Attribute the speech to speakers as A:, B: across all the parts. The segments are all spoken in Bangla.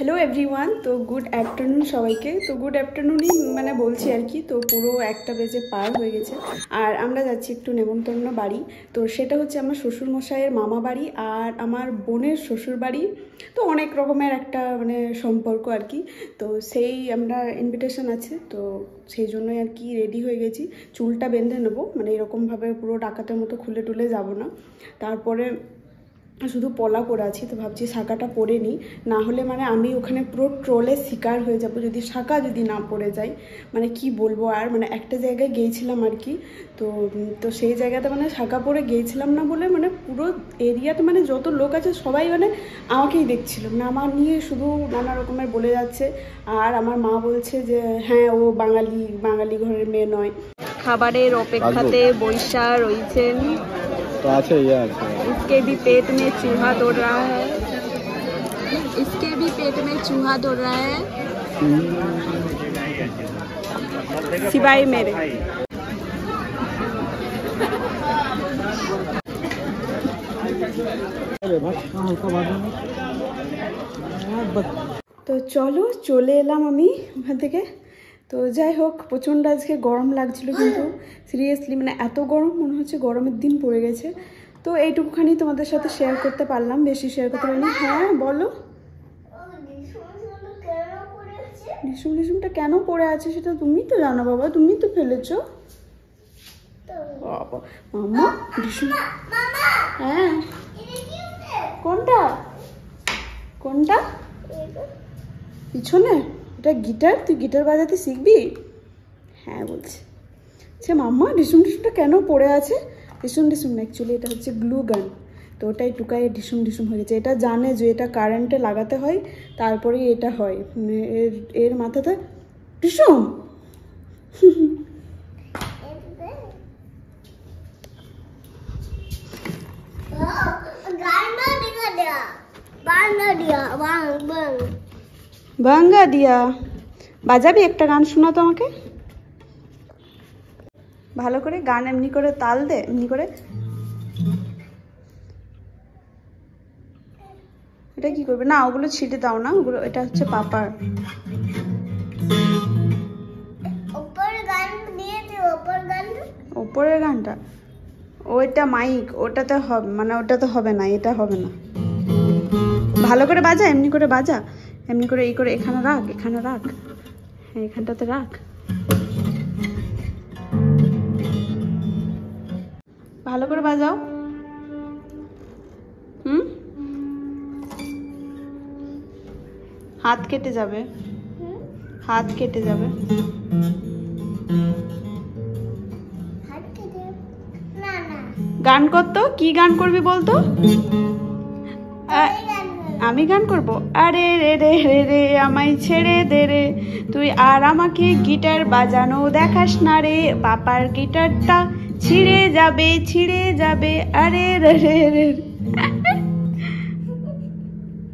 A: Hello everyone. तो गुड आफ्टरनुन सबाइके। तो गुड आफ्टरनुनই মানে বলছি আর কি। তো পুরো 1টা বেজে পার হয়ে গেছে আর আমরা যাচ্ছি একটু নেমন্তন্ন বাড়ি। তো সেটা হচ্ছে আমার শ্বশুর মশাইয়ের মামা বাড়ি আর আমার বোনের শ্বশুর বাড়ি। তো অনেক রকমের একটা মানে সম্পর্ক আর কি। তো সেই আমরা ইনভিটেশন আছে, তো সেই জন্যই আর কি রেডি হয়ে গেছি। চুলটা বেঁধে নেবো, মানে এরকমভাবে পুরো ডাকাতের মতো খুলে টুলে যাব না। তারপরে শুধু পলা পরে আছি, তো ভাবছি শাঁখাটা পরে নিই, না হলে মানে আমি ওখানে পুরো ট্রোলের শিকার হয়ে যাব যদি শাঁখা যদি না পরে যাই। মানে কি বলবো, আর মানে একটা জায়গায় গিয়েছিলাম আর কি। তো সেই জায়গাতে মানে শাঁখা পরে গিয়েছিলাম না বলে মানে পুরো এরিয়াতে মানে যত লোক আছে সবাই মানে আমাকেই দেখছিল, মানে আমার নিয়ে শুধু নানা রকমের বলে যাচ্ছে। আর আমার মা বলছে যে হ্যাঁ ও বাঙালি ঘরের মেয়ে নয়। খাবারের অপেক্ষাতে বৈশা রয়েছেন।
B: तो अच्छा ये अच्छा
A: इसके भी पेट में चूहा दौड़ रहा है, इसके भी पेट में चूहा दौड़ रहा है, सिवाय मेरे। তো চলো চলে এলাম আমি ওখান থেকে। তো যাই হোক, প্রচণ্ড আজকে গরম লাগছিল, কিন্তু সিরিয়াসলি মানে এত গরম মনে হচ্ছে গরমের দিন পড়ে গেছে। তো এইটুকুখানি তোমাদের সাথে শেয়ার করতে পারলাম, বেশি শেয়ার করতে পারিনি। হ্যাঁ বলো, ডিসুমটা কেন পড়ে আছে সেটা তুমি তো জানো বাবা, তুমি তো ফেলেছো। মামা ডিসুম, হ্যাঁ কোনটা কোনটা পিছনে? এটা গিটার, তুই গিটার বাজাতে শিখবি? হ্যাঁ বলছি। আচ্ছা মাম্মা ডিসুমটা কেন পড়ে আছে? ডিসুম না, অ্যাকচুয়ালি এটা হচ্ছে গ্লু গান। তো ওটাই টুকায় ডিসুম হয়ে গেছে। এটা জানে যে এটা কারেন্টে লাগাতে হয়, তারপরেই এটা হয়। এর মাথাতে ডিসুম। ভাঙ্গা দিয়া বাজাবি? একটা গান শোনা তো আমাকে ভালো করে, গান এমনি করে তাল দে, এমনি করে। এটা কি করবে? না ওগুলো ছিটে দাও না, ওগুলো, এটা হচ্ছে পাপার। ওপরের গানটা ওইটা মাইক, ওটাতে হবে মানে ওটাতে হবে না, এটা হবে না। ভালো করে বাজা, এমনি করে বাজা, এমনি করে এই করে এখানে রাখ, হ্যাঁ এখানটাতে রাখ। ভালো করে বাজাও। হাত কেটে যাবে, হাত কেটে যাবে। গান করতো, কি গান করবি বলতো? আমি গান করব? আরে রে রে রে রে আমায় ছেড়ে দে রে, তুই আর আমাকে গিটার বাজানো দেখাস না রে, পাপার গিটারটা ছিঁড়ে যাবে। আরে রে রে রে,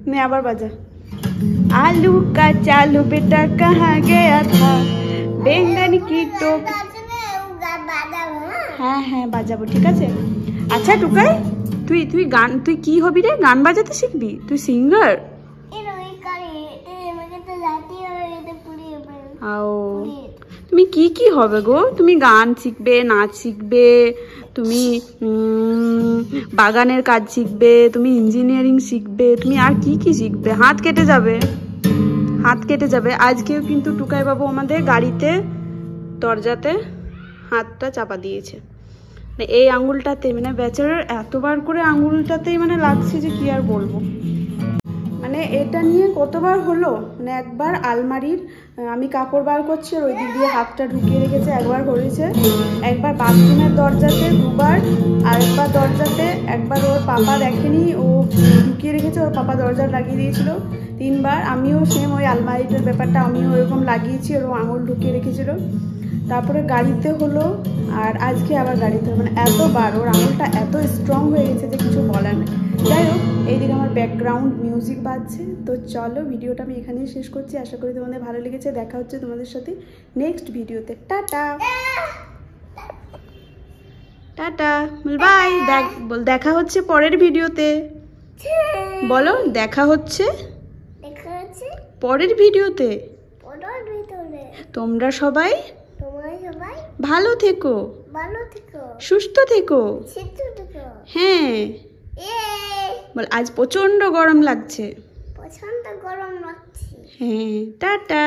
A: নে আবার বাজা। आलू का चालू बेटा कहाँ गया था, বেঙ্গন কি টোক। হ্যাঁ হ্যাঁ বাজাবো, ঠিক আছে। আচ্ছা টুকাই, তুই গান, তুই কি হবি রে? গান বাজাতে শিখবি? তুই সিঙ্গার? তুমি কি হবে গো? তুমি গান শিখবে, নাচ শিখবে, তুমি বাগানের কাজ শিখবে, তুমি ইঞ্জিনিয়ারিং শিখবে, তুমি আর কি শিখবে? হাত কেটে যাবে। আজকেও কিন্তু টুকাই বাবু আমাদের গাড়িতে দরজাতে হাতটা চাপা দিয়েছে, মানে এই আঙুলটাতে, মানে বেচারার এতবার করে আঙুলটাতেই মানে লাগছে যে কি আর বলবো। মানে এটা নিয়ে কতবার হলো, মানে একবার আলমারির আমি কাপড় বার করছি আর ওই দিক দিয়ে হাতটা ঢুকিয়ে রেখেছে, একবার হয়েছে। একবার বাথরুমের দরজাতে দুবার, আর একবার দরজাতে, একবার ওর পাপা দেখেনি, ও ঢুকিয়ে রেখেছে, ওর পাপা দরজা লাগিয়ে দিয়েছিল। 3বার আমিও সেম ওই আলমারিটার ব্যাপারটা আমিও ওরকম লাগিয়েছি, ওর আঙুল ঢুকিয়ে রেখেছিল। তারপরে গাড়িতে হলো, আর আজকে আবার গাড়িতে, মানে এতবার ওর আঙুলটা এত স্ট্রং হয়ে গেছে যে কিছু বলার নেই। যাই হোক, এইদিকে আমার ব্যাকগ্রাউন্ড মিউজিক বাজছে। তো চলো ভিডিওটা আমি এখানেই শেষ করছি। আশা করি তোমাদের ভালো লেগেছে। দেখা হচ্ছে তোমাদের সাথে নেক্সট ভিডিওতে। Tata tata, bye. দেখা হচ্ছে পরের ভিডিওতে। বলো দেখা হচ্ছে।
C: আছে
A: পরের ভিডিওতে।
C: পড়ার ভিতরে
A: তোমরা সবাই
C: তোমরা সবাই
A: ভালো থেকো,
C: ভালো থেকো,
A: সুস্থ থেকো।
C: সুস্থ থেকো।
A: হ্যাঁ বল, আজ প্রচন্ড গরম লাগছে।
C: পছন্দ গরম লাগছে।
A: হ্যাঁ, টাটা।